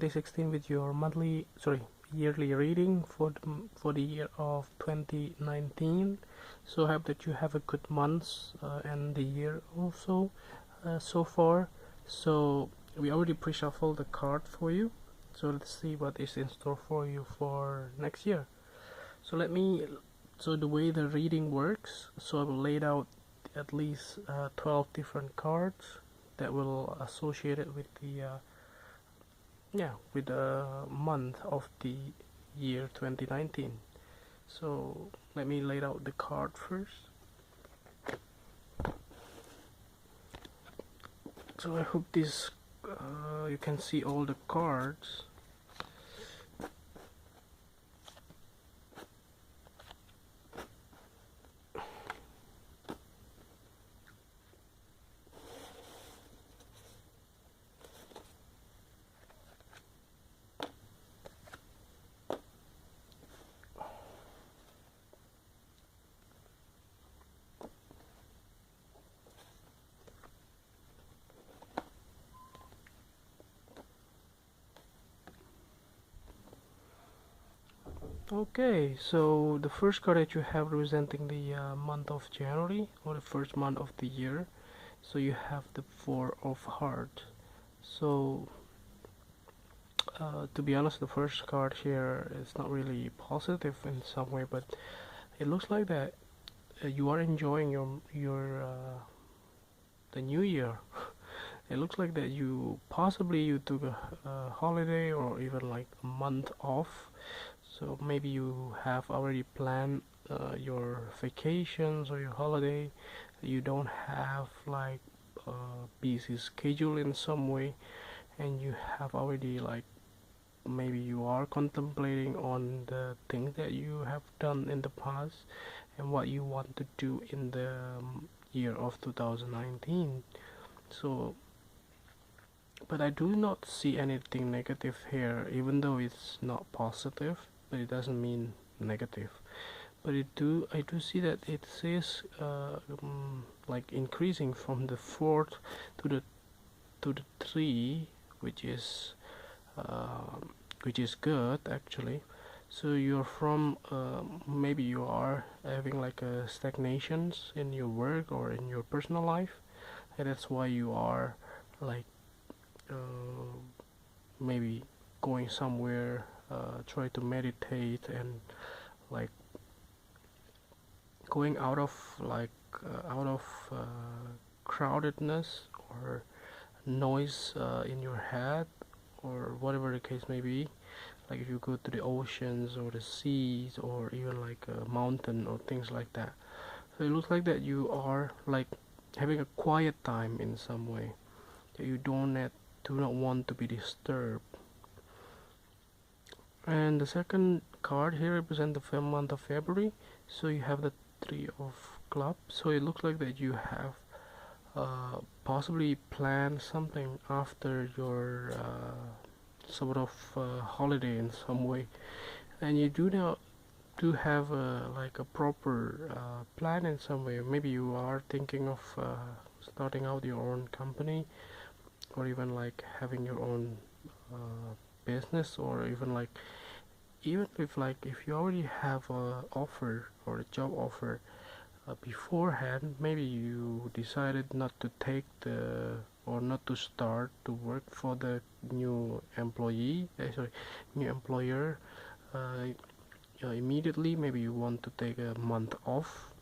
2016 with your yearly reading for the year of 2019. So I hope that you have a good month and the year also so far. So we already pre-shuffled the card for you. So let's see what is in store for you for next year. So the way the reading works, so I will lay out at least 12 different cards that will associate it with the month of the year 2019. So let me lay out the card first. So I hope this you can see all the cards. Okay, so the first card that you have representing the month of January, or the first month of the year, so you have the Four of Hearts. So to be honest, the first card here is not really positive in some way, but it looks like that you are enjoying your the new year. It looks like that you took a holiday or even like a month off. So maybe you have already planned your vacations or your holiday. You don't have like a busy schedule in some way, and you have already like maybe you are contemplating on the things that you have done in the past and what you want to do in the year of 2019. So but I do not see anything negative here, even though it's not positive, but it doesn't mean negative. But I do see that it says like increasing from the 4th to the 3, which is good actually. So you're from maybe you are having like a stagnations in your work or in your personal life, and that's why you are like maybe going somewhere, try to meditate and like going out of crowdedness or noise in your head, or whatever the case may be. Like if you go to the oceans or the seas or even like a mountain or things like that. So it looks like that you are like having a quiet time in some way, that you do not want to be disturbed. And the second card here represents the month of February. So you have the Three of Clubs. So it looks like that you have possibly planned something after your sort of holiday in some way, and you do have like a proper plan in some way. Maybe you are thinking of starting out your own company, or even like having your own business, or even if you already have a offer or a job offer beforehand, maybe you decided not to take not to start to work for the new new employer immediately. Maybe you want to take a month off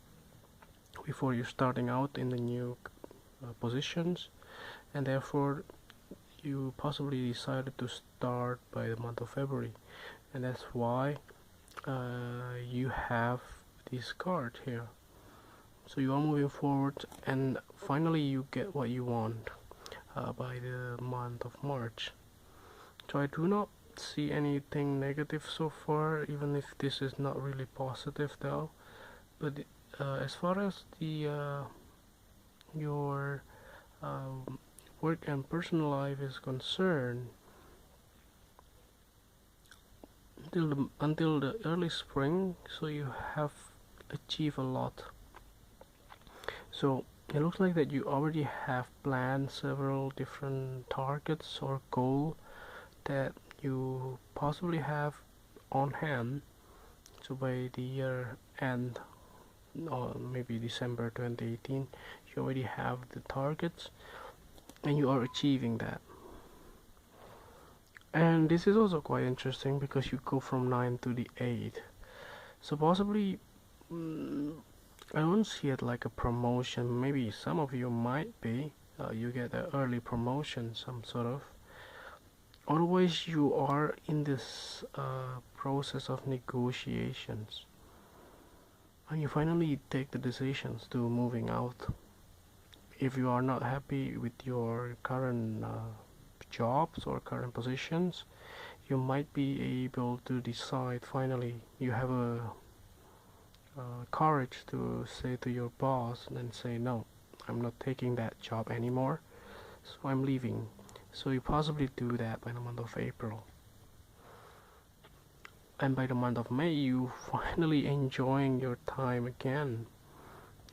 before you're starting out in the new positions, and therefore you possibly decided to start by the month of February, and that's why you have this card here. So you are moving forward, and finally you get what you want by the month of March. So I do not see anything negative so far, even if this is not really positive though. But as far as the your work and personal life is concerned, until the early spring, so you have achieved a lot. So it looks like that you already have planned several different targets or goals that you possibly have on hand. So by the year end, or maybe December 2018, you already have the targets and you are achieving that. And this is also quite interesting because you go from 9 to the 8. So possibly, I don't see it like a promotion. Maybe some of you might be. You get an early promotion, some sort of. Otherwise, you are in this process of negotiations. And you finally take the decisions to moving out. If you are not happy with your current jobs or current positions, you might be able to decide finally. You have a courage to say to your boss and say, no, I'm not taking that job anymore, so I'm leaving. So you possibly do that by the month of April. And by the month of May, you finally enjoying your time again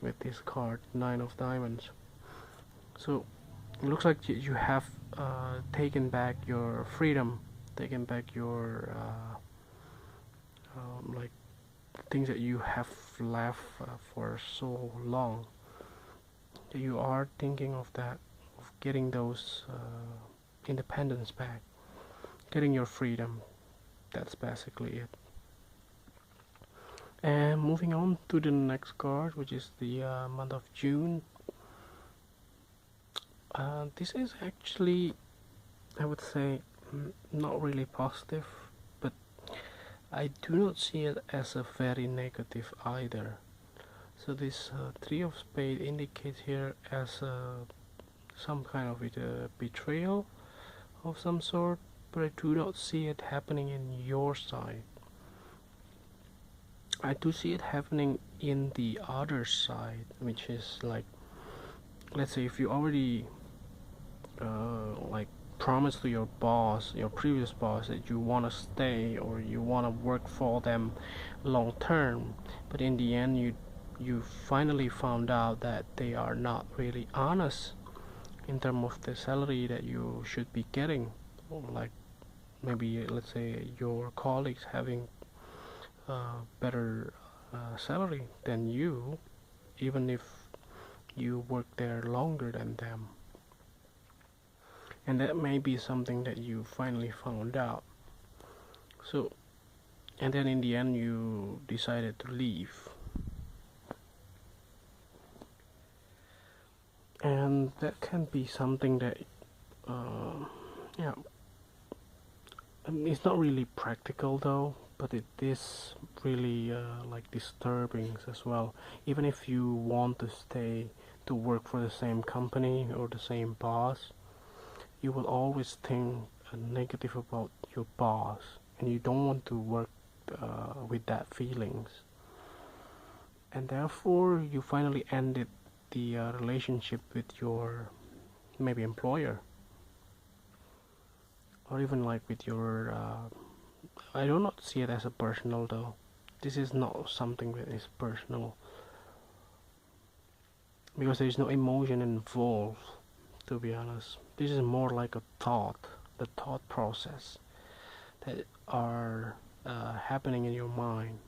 with this card, 9 of Diamonds. So it looks like you have taken back your freedom, taken back your like things that you have left for so long. You are thinking of that, of getting those independence back, getting your freedom. That's basically it. And moving on to the next card, which is the month of June. This is actually, I would say, not really positive, but I do not see it as a very negative either. So this Three of Spades indicates here as some kind of a betrayal of some sort, but I do not see it happening in your side. I do see it happening in the other side, which is like, let's say if you already like promise to your boss, your previous boss, that you want to stay or you want to work for them long term, but in the end you finally found out that they are not really honest in terms of the salary that you should be getting. Like maybe let's say your colleagues having better salary than you, even if you work there longer than them. And that may be something that you finally found out. So, and then in the end you decided to leave. And that can be something that yeah, it's not really practical though, but it is really like disturbing as well. Even if you want to stay to work for the same company or the same boss, you will always think negative about your boss, and you don't want to work with that feelings. And therefore, you finally ended the relationship with your maybe employer, or even like with your I do not see it as a personal though. This is not something that is personal because there is no emotion involved, to be honest. This is more like a thought, the thought process that are happening in your mind.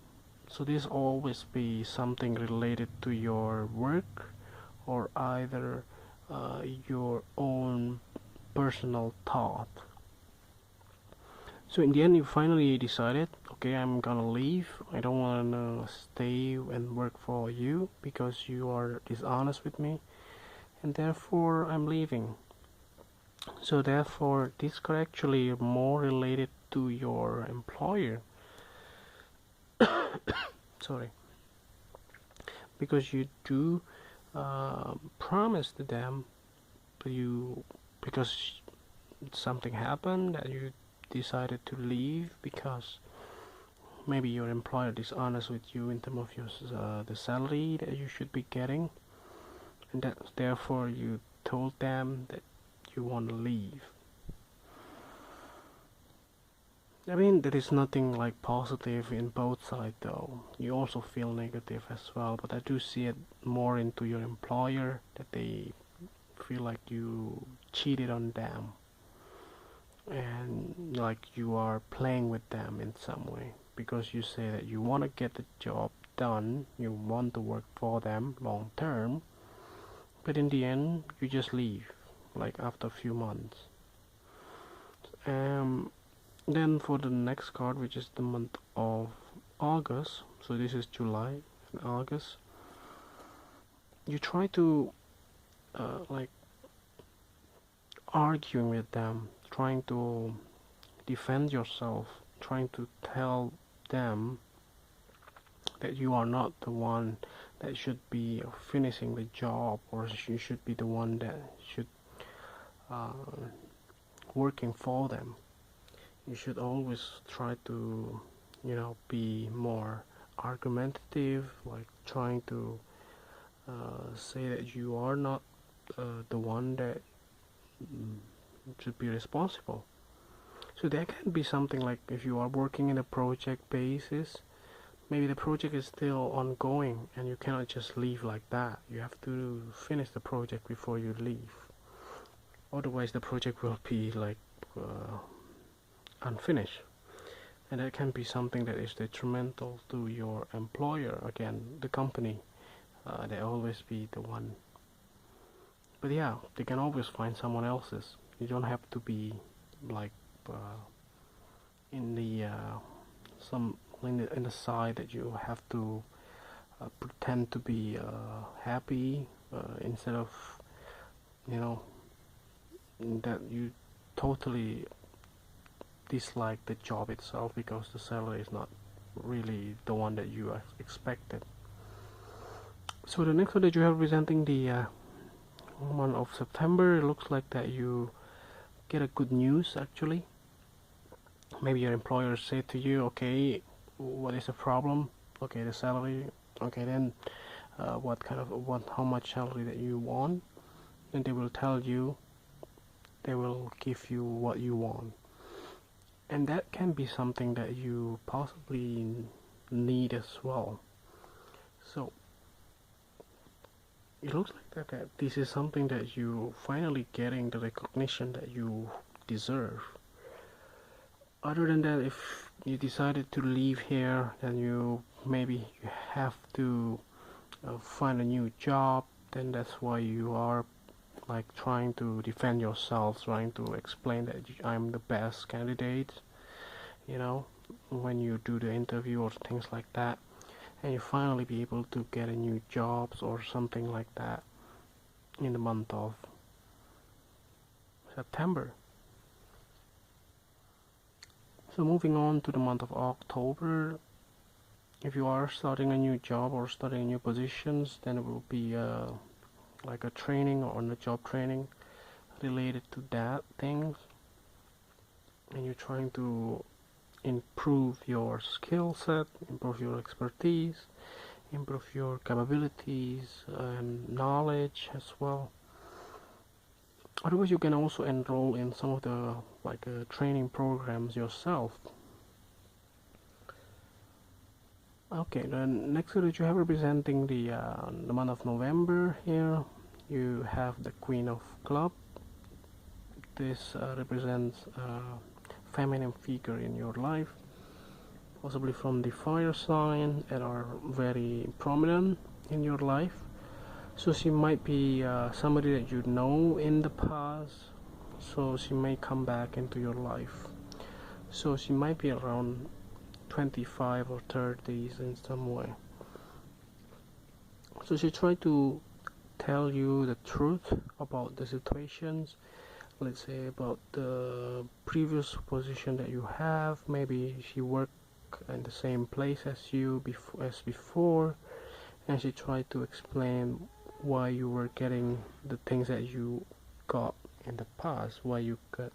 So this always be something related to your work or either your own personal thought. So in the end you finally decided, okay, I'm gonna leave. I don't wanna stay and work for you because you are dishonest with me, and therefore I'm leaving. So therefore this could actually more related to your employer. Sorry, because you do promise to them, but because something happened that you decided to leave because maybe your employer is dishonest with you in terms of your the salary that you should be getting, and that therefore you told them that you want to leave. I mean, there is nothing like positive in both sides though. You also feel negative as well, but I do see it more into your employer, that they feel like you cheated on them. and like you are playing with them in some way, because you say that you want to get the job done, you want to work for them long term, but in the end you just leave like after a few months. Then for the next card, which is the month of August, so this is July and August, you try to like arguing with them, trying to defend yourself, trying to tell them that you are not the one that should be finishing the job, or you should be the one that should uh, working for them. You should always try to, be more argumentative, like trying to say that you are not the one that should be responsible. So that can be something like if you are working in a project basis, maybe the project is still ongoing and you cannot just leave like that. You have to finish the project before you leave. Otherwise the project will be like unfinished. And that can be something that is detrimental to your employer, again, the company. They always be the one. But yeah, they can always find someone else's. You don't have to be like in the in the side that you have to pretend to be happy instead of that you totally dislike the job itself because the salary is not really the one that you expected. So the next one that you have representing the month of September, it looks like that you get a good news actually. Maybe your employer said to you, okay, what is the problem? Okay, the salary. Okay, then how much salary that you want? Then they will tell you, they will give you what you want. And that can be something that you possibly need as well. So it looks like that this is something that you finally getting the recognition that you deserve. Other than that, if you decided to leave here, then you have to find a new job. Then that's why you are like trying to defend yourself, trying to explain that I'm the best candidate, when you do the interview or things like that, and you finally be able to get a new jobs or something like that in the month of September. So moving on to the month of October, if you are starting a new job or starting new positions, then it will be like a training or on the job training related to that things, and you're trying to improve your skill set, improve your expertise, improve your capabilities and knowledge as well. Otherwise you can also enroll in some of the training programs yourself. Okay, then next that you have representing the month of November here, you have the Queen of Club. This represents a feminine figure in your life, possibly from the fire sign, that are very prominent in your life. So she might be somebody that you know in the past, so she may come back into your life. So she might be around 25 or 30s in some way. So she tried to tell you the truth about the situations, let's say about the previous position that you have. Maybe she worked in the same place as you before, and she tried to explain why you were getting the things that you got in the past, why you got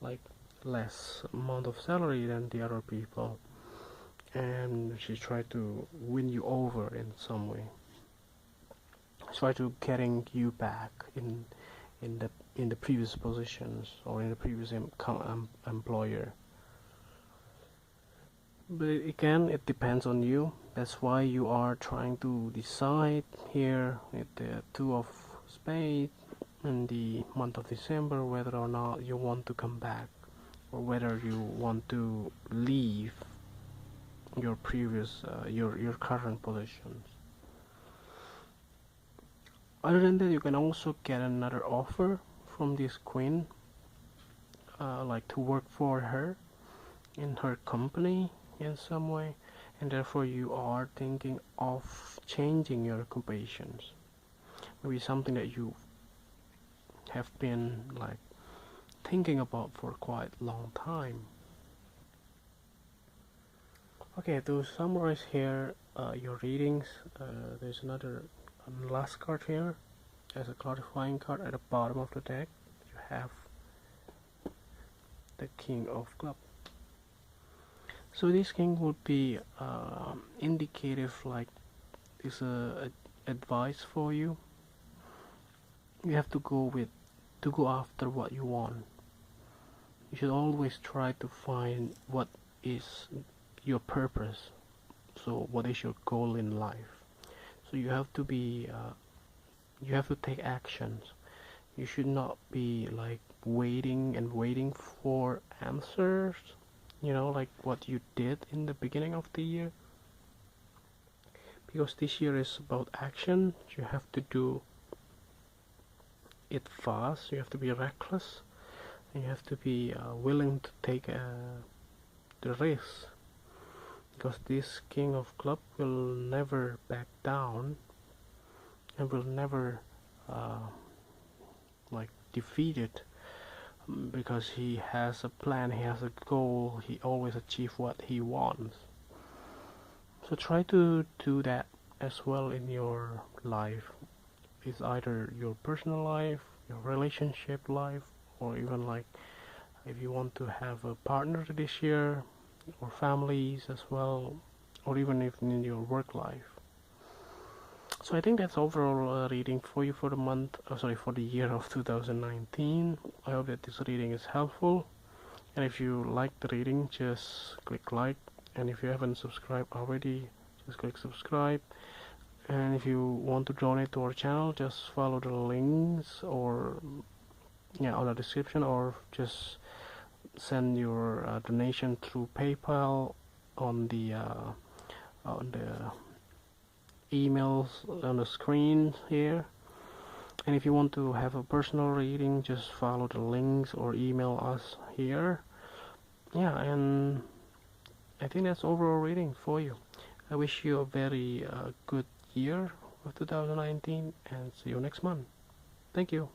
like less amount of salary than the other people, and she tried to win you over in some way, try to getting you back in the previous positions or in the previous employer. But again, it depends on you. That's why you are trying to decide here with the Two of Spades in the month of December whether or not you want to come back or whether you want to leave your previous your current positions. Other than that, you can also get another offer from this queen, like to work for her in her company in some way, and therefore you are thinking of changing your occupations. Maybe something that you have been like thinking about for quite a long time. Okay, to summarize here your readings, there's another last card here as a clarifying card at the bottom of the deck. You have the King of Clubs. So this king would be indicative, like is a advice for you. You have to go after what you want. You should always try to find what is your purpose. So what is your goal in life? So you have to be you have to take actions. You should not be like waiting for answers, you know, like what you did in the beginning of the year, because this year is about action. You have to do it fast, you have to be reckless, and you have to be willing to take the risk, because this King of Clubs will never back down and will never like defeat it, because he has a plan, he has a goal, he always achieves what he wants. So try to do that as well in your life. It's either your personal life, your relationship life, or even like if you want to have a partner this year, or families as well, or even if in your work life. So I think that's overall reading for you for the month, for the year of 2019. I hope that this reading is helpful, and if you like the reading, just click like, and if you haven't subscribed already, just click subscribe. And if you want to donate to our channel, just follow the links or on the description, or just send your donation through PayPal on the emails on the screen here. And if you want to have a personal reading, just follow the links or email us here. And I think that's overall reading for you. I wish you a very good year of 2019, and see you next month. Thank you.